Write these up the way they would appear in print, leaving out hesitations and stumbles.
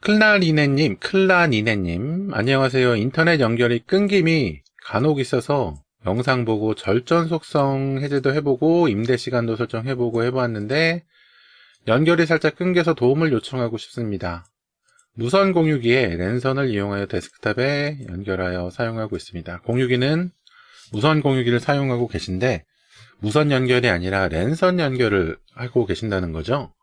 클라니네님, 안녕하세요. 인터넷 연결이 끊김이 간혹 있어서 영상 보고 절전 속성 해제도 해보고 임대 시간도 설정해보고 해보았는데 연결이 살짝 끊겨서 도움을 요청하고 싶습니다. 무선 공유기에 랜선을 이용하여 데스크탑에 연결하여 사용하고 있습니다. 공유기는 무선 공유기를 사용하고 계신데 무선 연결이 아니라 랜선 연결을 하고 계신다는 거죠.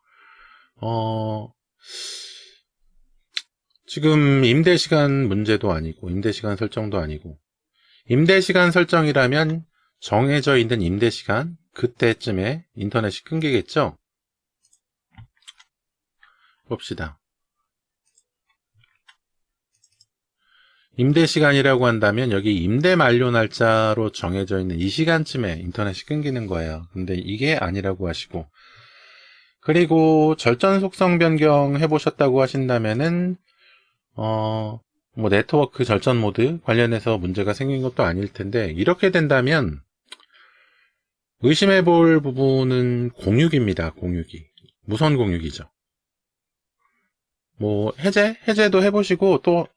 지금 임대시간 문제도 아니고 임대시간 설정도 아니고 임대시간 설정이라면 정해져 있는 임대시간 그때쯤에 인터넷이 끊기겠죠. 봅시다. 임대시간이라고 한다면 여기 임대 만료 날짜로 정해져 있는 이 시간쯤에 인터넷이 끊기는 거예요. 근데 이게 아니라고 하시고, 그리고 절전 속성 변경 해보셨다고 하신다면은 뭐 네트워크 절전 모드 관련해서 문제가 생긴 것도 아닐 텐데, 이렇게 된다면 의심해 볼 부분은 공유기입니다. 공유기. 무선 공유기죠. 뭐 해제도 해보시고 또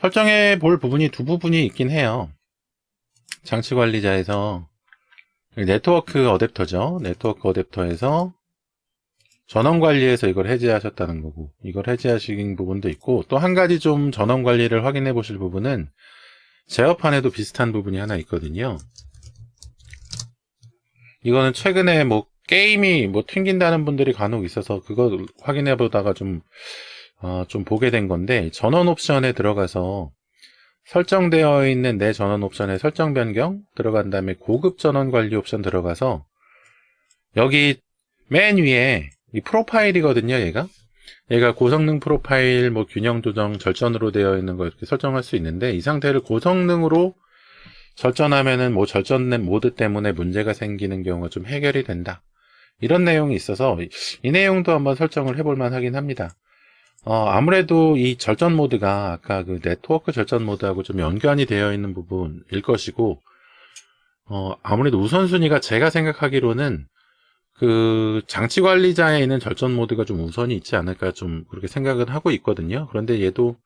설정해 볼 부분이 두 부분이 있긴 해요. 장치 관리자에서 네트워크 어댑터죠. 네트워크 어댑터에서 전원 관리에서 이걸 해제하셨다는 거고, 이걸 해제하신 부분도 있고, 또 한 가지 좀 전원 관리를 확인해 보실 부분은 제어판에도 비슷한 부분이 하나 있거든요. 이거는 최근에 뭐 게임이 뭐 튕긴다는 분들이 간혹 있어서 그거 확인해 보다가 좀 보게 된 건데, 전원 옵션에 들어가서 설정되어 있는 내 전원 옵션에 설정 변경 들어간 다음에 고급 전원 관리 옵션 들어가서 여기 맨 위에 이 프로파일이거든요. 얘가 고성능 프로파일, 뭐 균형 조정, 절전으로 되어 있는 거 이렇게 설정할 수 있는데, 이 상태를 고성능으로 절전하면은 뭐 절전 모드 때문에 문제가 생기는 경우가 좀 해결이 된다. 이런 내용이 있어서 이 내용도 한번 설정을 해볼 만 하긴 합니다. 아무래도 이 절전 모드가 아까 그 네트워크 절전 모드하고 좀 연관이 되어 있는 부분일 것이고, 아무래도 우선순위가 제가 생각하기로는 그 장치 관리자에 있는 절전 모드가 좀 우선이 있지 않을까 좀 그렇게 생각은 하고 있거든요. 그런데 얘도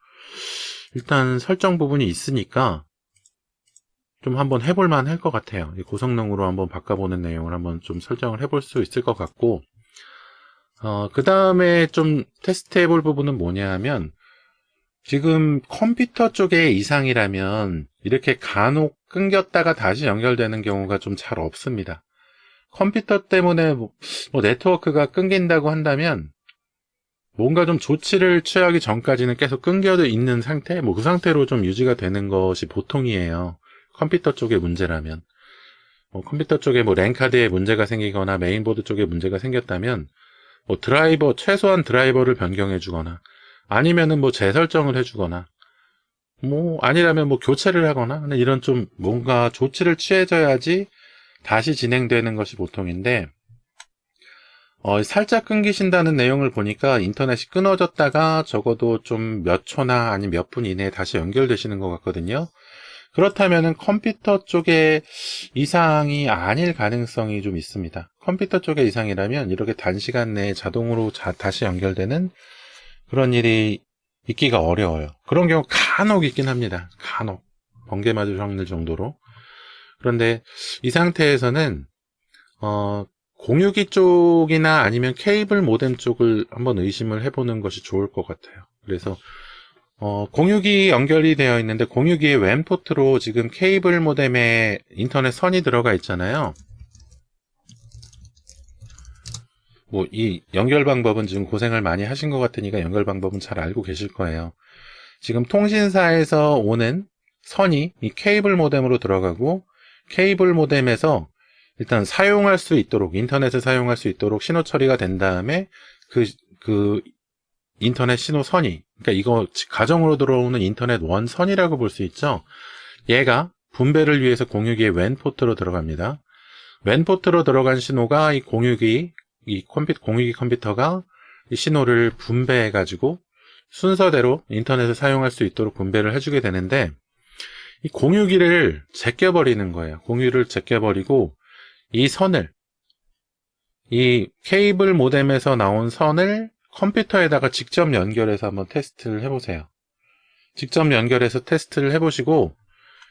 일단 설정 부분이 있으니까 좀 한번 해볼 만 할 것 같아요. 고성능으로 한번 바꿔보는 내용을 한번 좀 설정을 해볼 수 있을 것 같고, 그 다음에 좀 테스트 해볼 부분은 뭐냐 하면, 지금 컴퓨터 쪽의 이상이라면 이렇게 간혹 끊겼다가 다시 연결되는 경우가 좀 잘 없습니다. 컴퓨터 때문에 뭐 네트워크가 끊긴다고 한다면 뭔가 좀 조치를 취하기 전까지는 계속 끊겨 있는 상태, 뭐 그 상태로 좀 유지가 되는 것이 보통이에요. 컴퓨터 쪽의 문제라면. 컴퓨터 쪽에 뭐 랜카드에 문제가 생기거나 메인보드 쪽에 문제가 생겼다면 뭐 최소한 드라이버를 변경해 주거나 아니면은 뭐 재설정을 해 주거나 뭐 아니라면 뭐 교체를 하거나 이런 좀 뭔가 조치를 취해져야지 다시 진행되는 것이 보통인데, 살짝 끊기신다는 내용을 보니까 인터넷이 끊어졌다가 적어도 좀 몇 초나 아니면 몇 분 이내에 다시 연결되시는 것 같거든요. 그렇다면은 컴퓨터 쪽의 이상이 아닐 가능성이 좀 있습니다. 컴퓨터 쪽의 이상이라면 이렇게 단시간 내에 자동으로 다시 연결되는 그런 일이 있기가 어려워요. 그런 경우 간혹 있긴 합니다. 간혹. 번개 맞을 확률 정도로. 그런데 이 상태에서는 공유기 쪽이나 아니면 케이블 모뎀 쪽을 한번 의심을 해보는 것이 좋을 것 같아요. 그래서 공유기 연결이 되어 있는데 공유기의 웸 포트로 지금 케이블 모뎀에 인터넷 선이 들어가 있잖아요. 뭐 이 연결 방법은 지금 고생을 많이 하신 것 같으니까 연결 방법은 잘 알고 계실 거예요. 지금 통신사에서 오는 선이 이 케이블 모뎀으로 들어가고, 케이블 모뎀에서 일단 사용할 수 있도록, 인터넷을 사용할 수 있도록 신호 처리가 된 다음에 그 인터넷 신호선이, 그러니까 이거 가정으로 들어오는 인터넷 원선이라고 볼 수 있죠. 얘가 분배를 위해서 공유기의 웸 포트로 들어갑니다. 웸 포트로 들어간 신호가 이 공유기 컴퓨터가 이 신호를 분배해가지고 순서대로 인터넷을 사용할 수 있도록 분배를 해주게 되는데, 이 공유기를 제껴버리는 거예요. 공유를 제껴버리고 이 케이블 모뎀에서 나온 선을 컴퓨터에다가 직접 연결해서 한번 테스트를 해보세요. 직접 연결해서 테스트를 해보시고,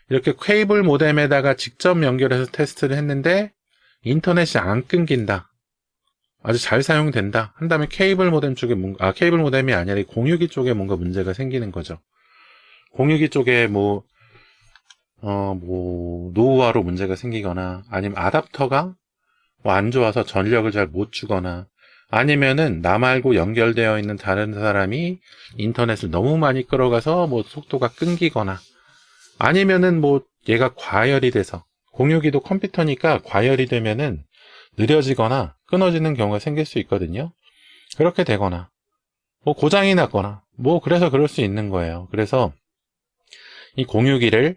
이렇게 케이블 모뎀에다가 직접 연결해서 테스트를 했는데 인터넷이 안 끊긴다, 아주 잘 사용된다 한다면 케이블 모뎀 쪽에 케이블 모뎀이 아니라 공유기 쪽에 뭔가 문제가 생기는 거죠. 공유기 쪽에 노후화로 문제가 생기거나, 아니면 아답터가 안 좋아서 전력을 잘 못 주거나, 아니면은 나 말고 연결되어 있는 다른 사람이 인터넷을 너무 많이 끌어가서 속도가 끊기거나, 아니면은 얘가 과열이 돼서, 공유기도 컴퓨터니까 과열이 되면은 느려지거나 끊어지는 경우가 생길 수 있거든요. 그렇게 되거나 고장이 났거나 그래서 그럴 수 있는 거예요. 그래서 이 공유기를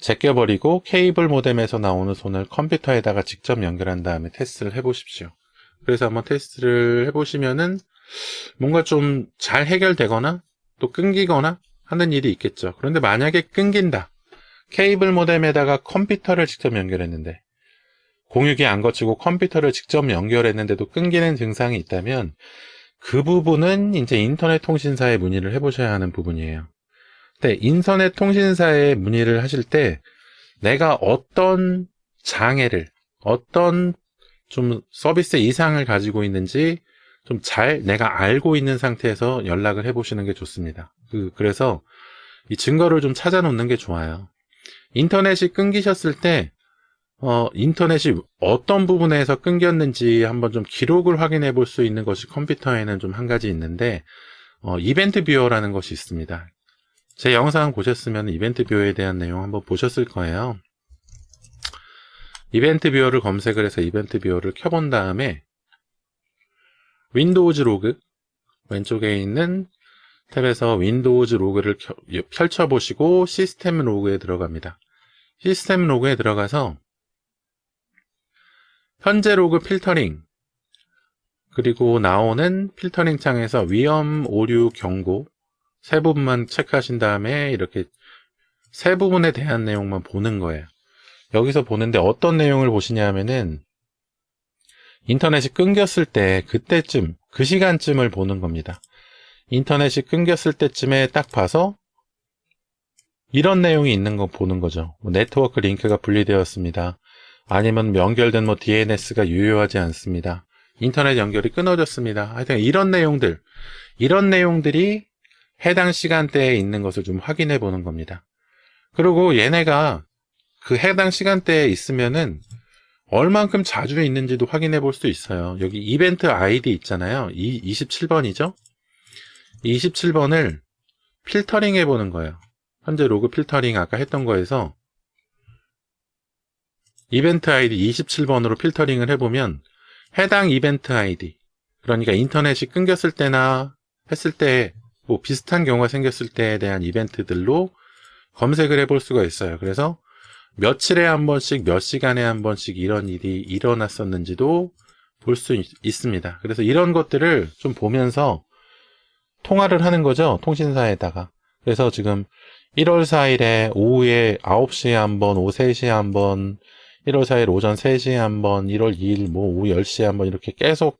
제껴버리고 케이블 모뎀에서 나오는 손을 컴퓨터에다가 직접 연결한 다음에 테스트를 해보십시오. 그래서 한번 테스트를 해보시면은 뭔가 좀 잘 해결되거나 또 끊기거나 하는 일이 있겠죠. 그런데 만약에 끊긴다, 케이블 모뎀에다가 컴퓨터를 직접 연결했는데 공유기 안 거치고 컴퓨터를 직접 연결했는데도 끊기는 증상이 있다면 그 부분은 이제 인터넷 통신사에 문의를 해보셔야 하는 부분이에요. 근데 인터넷 통신사에 문의를 하실 때 내가 어떤 장애를, 어떤 좀 서비스 이상을 가지고 있는지 좀 잘 내가 알고 있는 상태에서 연락을 해보시는 게 좋습니다. 그래서 이 증거를 좀 찾아 놓는 게 좋아요. 인터넷이 끊기셨을 때 인터넷이 어떤 부분에서 끊겼는지 한번 좀 기록을 확인해 볼 수 있는 것이 컴퓨터에는 좀 한 가지 있는데, 이벤트 뷰어라는 것이 있습니다. 제 영상 보셨으면 이벤트 뷰어에 대한 내용 한번 보셨을 거예요. 이벤트 뷰어를 검색을 해서 이벤트 뷰어를 켜본 다음에 윈도우즈 로그, 왼쪽에 있는 탭에서 윈도우즈 로그를 펼쳐보시고 시스템 로그에 들어갑니다. 시스템 로그에 들어가서 현재 로그 필터링, 그리고 나오는 필터링 창에서 위험 오류 경고 세 부분만 체크하신 다음에 이렇게 세 부분에 대한 내용만 보는 거예요. 여기서 보는데 어떤 내용을 보시냐 하면은 인터넷이 끊겼을 때 그때쯤, 그 시간쯤을 보는 겁니다. 인터넷이 끊겼을 때쯤에 딱 봐서 이런 내용이 있는 거 보는 거죠. 네트워크 링크가 분리되었습니다. 아니면 연결된 DNS가 유효하지 않습니다. 인터넷 연결이 끊어졌습니다. 하여튼 이런 내용들이 해당 시간대에 있는 것을 좀 확인해 보는 겁니다. 그리고 얘네가 그 해당 시간대에 있으면은 얼만큼 자주 있는지도 확인해 볼 수 있어요. 여기 이벤트 아이디 있잖아요. 27번이죠? 27번을 필터링 해 보는 거예요. 현재 로그 필터링 아까 했던 거에서 이벤트 아이디 27번으로 필터링을 해보면 해당 이벤트 아이디, 그러니까 인터넷이 끊겼을 때나 했을 때 비슷한 경우가 생겼을 때에 대한 이벤트들로 검색을 해볼 수가 있어요. 그래서 며칠에 한 번씩, 몇 시간에 한 번씩 이런 일이 일어났었는지도 볼 수 있습니다. 그래서 이런 것들을 좀 보면서 통화를 하는 거죠, 통신사에다가. 그래서 지금 1월 4일에 오후에 9시에 한 번, 오후 3시에 한 번, 1월 4일 오전 3시에 한 번, 1월 2일 오후 10시에 한 번 이렇게 계속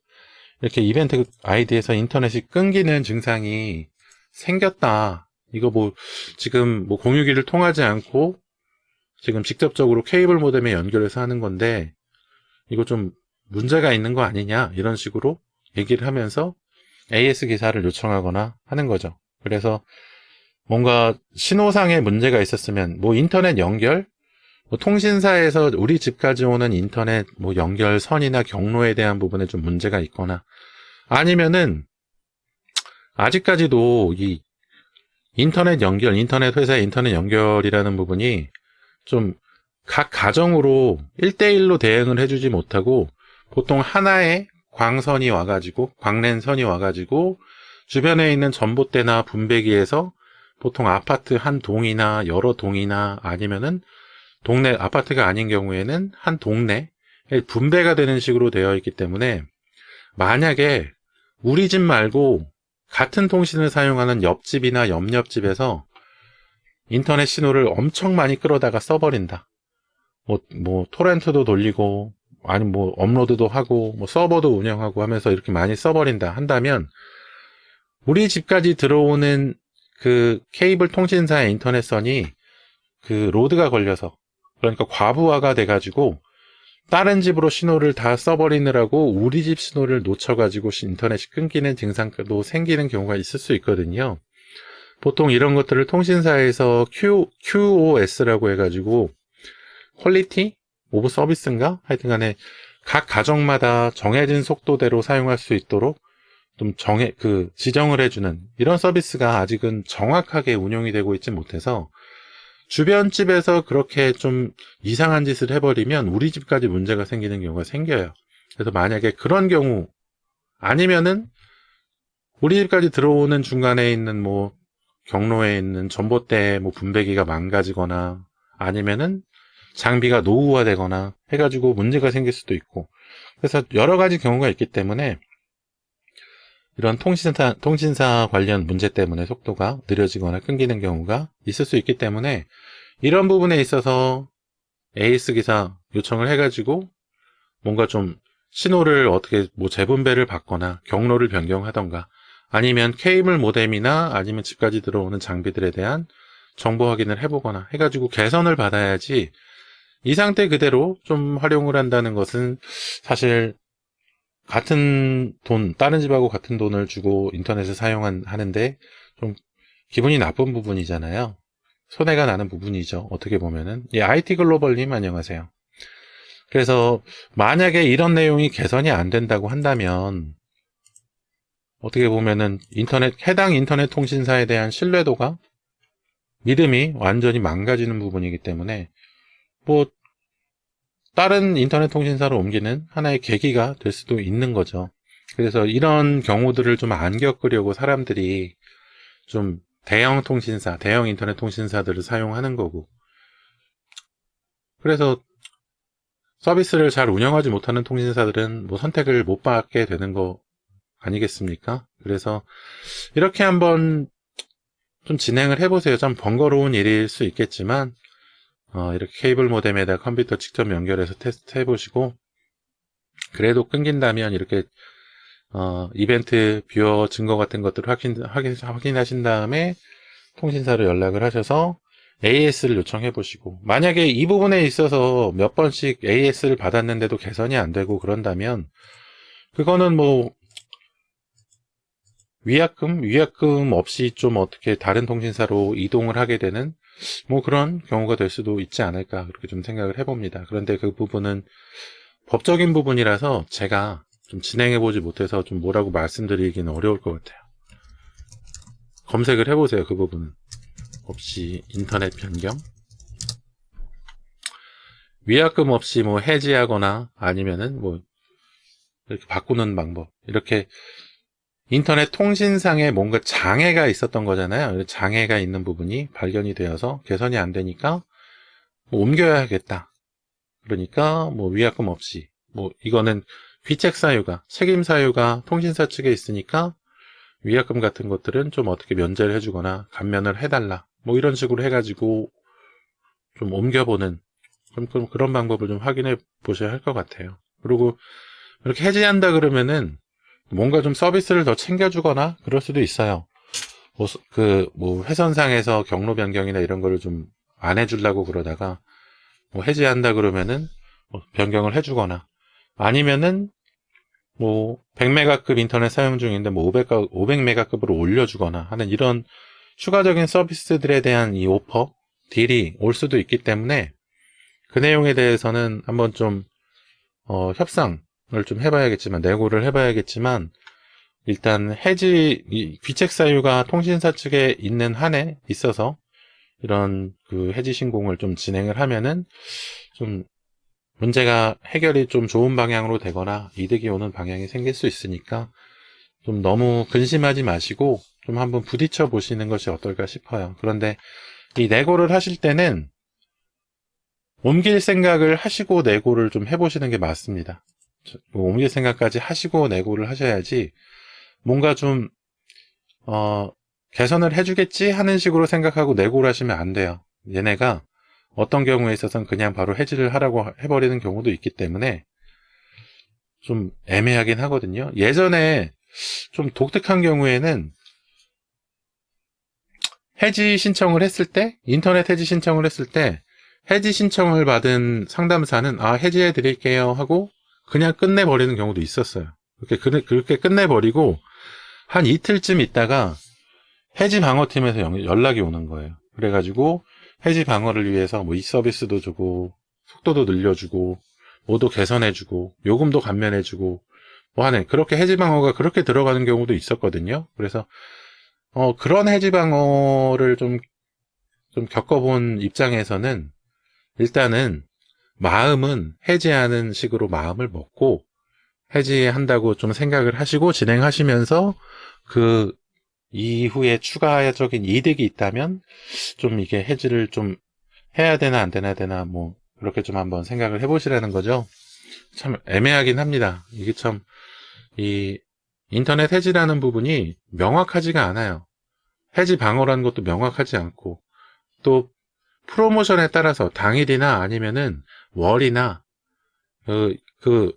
이렇게 이벤트 아이디에서 인터넷이 끊기는 증상이 생겼다. 이거 지금 공유기를 통하지 않고 지금 직접적으로 케이블 모뎀에 연결해서 하는 건데 이거 좀 문제가 있는 거 아니냐, 이런 식으로 얘기를 하면서 AS 기사를 요청하거나 하는 거죠. 그래서 뭔가 신호상의 문제가 있었으면 인터넷 연결, 통신사에서 우리 집까지 오는 인터넷 연결선이나 경로에 대한 부분에 좀 문제가 있거나, 아니면은 아직까지도 이 인터넷 연결, 인터넷 회사의 인터넷 연결이라는 부분이 좀 각 가정으로 1대1로 대응을 해주지 못하고 보통 하나의 광선이 와가지고, 광랜선이 와가지고 주변에 있는 전봇대나 분배기에서 보통 아파트 한 동이나 여러 동이나 아니면은 동네, 아파트가 아닌 경우에는 한 동네에 분배가 되는 식으로 되어 있기 때문에 만약에 우리 집 말고 같은 통신을 사용하는 옆집이나 옆옆집에서 인터넷 신호를 엄청 많이 끌어다가 써버린다. 토렌트도 돌리고, 아니 업로드도 하고, 서버도 운영하고 하면서 이렇게 많이 써버린다 한다면 우리 집까지 들어오는 그 케이블 통신사의 인터넷선이 그 로드가 걸려서, 그러니까 과부하가 돼가지고 다른 집으로 신호를 다 써버리느라고 우리 집 신호를 놓쳐가지고 인터넷이 끊기는 증상도 생기는 경우가 있을 수 있거든요. 보통 이런 것들을 통신사에서 QoS라고 해가지고 퀄리티 오브 서비스인가? 하여튼 간에 각 가정마다 정해진 속도대로 사용할 수 있도록 좀 지정을 해주는 이런 서비스가 아직은 정확하게 운용이 되고 있지 못해서 주변 집에서 그렇게 좀 이상한 짓을 해버리면 우리 집까지 문제가 생기는 경우가 생겨요. 그래서 만약에 그런 경우 아니면은 우리 집까지 들어오는 중간에 있는 뭐 경로에 있는 전봇대 뭐 분배기가 망가지거나 아니면은 장비가 노후화되거나 해가지고 문제가 생길 수도 있고, 그래서 여러 가지 경우가 있기 때문에 이런 통신사 관련 문제 때문에 속도가 느려지거나 끊기는 경우가 있을 수 있기 때문에 이런 부분에 있어서 AS 기사 요청을 해가지고 뭔가 좀 신호를 어떻게 뭐 재분배를 받거나 경로를 변경하던가 아니면 케이블 모뎀이나 아니면 집까지 들어오는 장비들에 대한 정보 확인을 해보거나 해가지고 개선을 받아야지, 이 상태 그대로 좀 활용을 한다는 것은 사실 같은 돈, 다른 집하고 같은 돈을 주고 인터넷을 하는데 좀 기분이 나쁜 부분이잖아요. 손해가 나는 부분이죠. 어떻게 보면은. 예, IT 글로벌님 안녕하세요. 그래서 만약에 이런 내용이 개선이 안 된다고 한다면 어떻게 보면은 해당 인터넷 통신사에 대한 신뢰도가, 믿음이 완전히 망가지는 부분이기 때문에 뭐 다른 인터넷 통신사로 옮기는 하나의 계기가 될 수도 있는 거죠. 그래서 이런 경우들을 좀 안 겪으려고 사람들이 좀 대형 인터넷 통신사들을 사용하는 거고, 그래서 서비스를 잘 운영하지 못하는 통신사들은 뭐 선택을 못 받게 되는 거 아니겠습니까? 그래서 이렇게 한번 좀 진행을 해보세요. 좀 번거로운 일일 수 있겠지만 이렇게 케이블 모뎀에다 컴퓨터 직접 연결해서 테스트 해보시고, 그래도 끊긴다면 이렇게 이벤트 뷰어 증거 같은 것들을 확인하신 다음에 통신사로 연락을 하셔서 AS를 요청해 보시고, 만약에 이 부분에 있어서 몇 번씩 AS를 받았는데도 개선이 안 되고 그런다면 그거는 뭐 위약금 없이 좀 어떻게 다른 통신사로 이동을 하게 되는 뭐 그런 경우가 될 수도 있지 않을까, 그렇게 좀 생각을 해봅니다. 그런데 그 부분은 법적인 부분이라서 제가 좀 진행해보지 못해서 좀 뭐라고 말씀드리기는 어려울 것 같아요. 검색을 해보세요. 그 부분은 없이 인터넷 변경, 위약금 없이 뭐 해지하거나 아니면은 뭐 이렇게 바꾸는 방법, 이렇게 인터넷 통신상에 뭔가 장애가 있었던 거잖아요. 장애가 있는 부분이 발견이 되어서 개선이 안 되니까 뭐 옮겨야겠다. 그러니까 뭐 위약금 없이, 뭐 이거는 귀책 사유가, 책임 사유가 통신사 측에 있으니까 위약금 같은 것들은 좀 어떻게 면제를 해주거나 감면을 해달라, 뭐 이런 식으로 해가지고 좀 옮겨보는 좀 그런 방법을 좀 확인해 보셔야 할 것 같아요. 그리고 이렇게 해지한다 그러면은 뭔가 좀 서비스를 더 챙겨주거나 그럴 수도 있어요. 뭐 회선상에서 경로 변경이나 이런 거를 좀 안 해주려고 그러다가 뭐 해지한다 그러면은 뭐 변경을 해주거나, 아니면은 뭐 100메가급 인터넷 사용 중인데 뭐 500메가급으로 올려주거나 하는 이런 추가적인 서비스들에 대한 이 오퍼, 딜이 올 수도 있기 때문에 그 내용에 대해서는 한번 좀 협상을 좀 해봐야겠지만, 내고를 해봐야겠지만, 일단 귀책 사유가 통신사 측에 있는 한에 있어서 이런 그 해지 신공을 좀 진행을 하면은 좀 문제가 해결이 좀 좋은 방향으로 되거나 이득이 오는 방향이 생길 수 있으니까 좀 너무 근심하지 마시고 좀 한번 부딪혀 보시는 것이 어떨까 싶어요. 그런데 이 내고를 하실 때는 옮길 생각을 하시고 내고를 좀 해보시는 게 맞습니다. 옮길 생각까지 하시고 내고를 하셔야지, 뭔가 좀 개선을 해주겠지 하는 식으로 생각하고 내고를 하시면 안 돼요. 얘네가 어떤 경우에 있어서는 그냥 바로 해지를 하라고 해버리는 경우도 있기 때문에 좀 애매하긴 하거든요. 예전에 좀 독특한 경우에는 해지 신청을 했을 때, 인터넷 해지 신청을 했을 때, 해지 신청을 받은 상담사는, 해지해 드릴게요 하고, 그냥 끝내버리는 경우도 있었어요. 그렇게 끝내버리고, 한 이틀쯤 있다가, 해지 방어팀에서 연락이 오는 거예요. 그래가지고, 해지 방어를 위해서 뭐 이 서비스도 주고, 속도도 늘려주고, 뭐도 개선해주고, 요금도 감면해주고, 뭐 하네. 그렇게 해지 방어가 그렇게 들어가는 경우도 있었거든요. 그래서, 그런 해지 방어를 좀 겪어본 입장에서는, 일단은, 마음은 해지하는 식으로 마음을 먹고, 해지한다고 좀 생각을 하시고 진행하시면서, 그 이후에 추가적인 이득이 있다면, 좀 이게 해지를 좀 해야 되나 안 되나 뭐, 그렇게 좀 한번 생각을 해보시라는 거죠. 참 애매하긴 합니다. 이게 참, 이 인터넷 해지라는 부분이 명확하지가 않아요. 해지 방어라는 것도 명확하지 않고, 또 프로모션에 따라서 당일이나 아니면은 월이나 그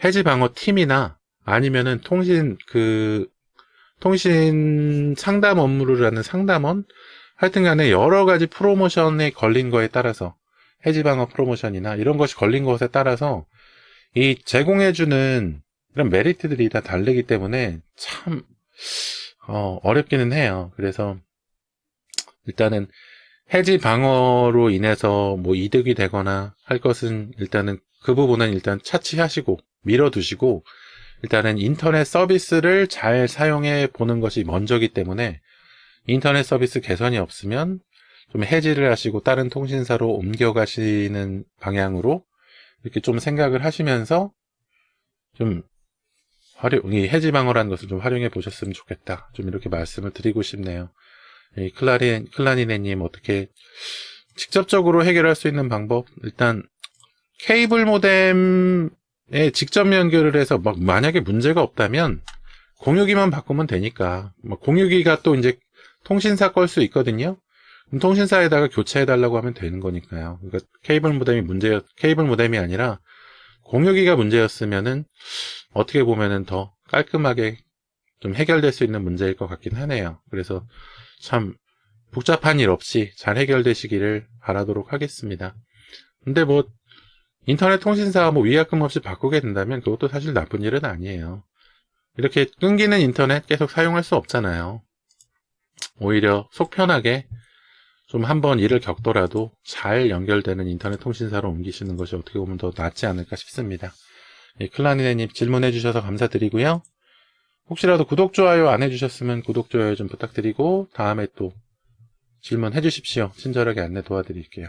해지 방어 팀이나 아니면은 통신 상담 업무를 하는 상담원, 하여튼 간에 여러 가지 프로모션에 걸린 거에 따라서, 해지 방어 프로모션이나 이런 것이 걸린 것에 따라서 이 제공해주는 이런 메리트들이 다 다르기 때문에 참 어렵기는 해요. 그래서 일단은 해지 방어로 인해서 뭐 이득이 되거나 할 것은, 일단은 그 부분은 일단 차치하시고 밀어두시고, 일단은 인터넷 서비스를 잘 사용해 보는 것이 먼저기 때문에, 인터넷 서비스 개선이 없으면 좀 해지를 하시고 다른 통신사로 옮겨가시는 방향으로 이렇게 좀 생각을 하시면서 좀 이 해지 방어라는 것을 좀 활용해 보셨으면 좋겠다. 좀 이렇게 말씀을 드리고 싶네요. 클라니네님, 어떻게 직접적으로 해결할 수 있는 방법? 일단 케이블 모뎀에 직접 연결을 해서 만약에 문제가 없다면 공유기만 바꾸면 되니까, 공유기가 또 이제 통신사 걸 수 있거든요. 그럼 통신사에다가 교체해달라고 하면 되는 거니까요. 그러니까 케이블 모뎀이 아니라 공유기가 문제였으면은 어떻게 보면은 더 깔끔하게 좀 해결될 수 있는 문제일 것 같긴 하네요. 그래서 참 복잡한 일 없이 잘 해결되시기를 바라도록 하겠습니다. 근데 뭐 인터넷 통신사 위약금 없이 바꾸게 된다면 그것도 사실 나쁜 일은 아니에요. 이렇게 끊기는 인터넷 계속 사용할 수 없잖아요. 오히려 속 편하게 좀 한번 일을 겪더라도 잘 연결되는 인터넷 통신사로 옮기시는 것이 어떻게 보면 더 낫지 않을까 싶습니다. 클라니네님 질문해 주셔서 감사드리고요. 혹시라도 구독, 좋아요 안 해주셨으면 구독, 좋아요 좀 부탁드리고, 다음에 또 질문해 주십시오. 친절하게 안내 도와드릴게요.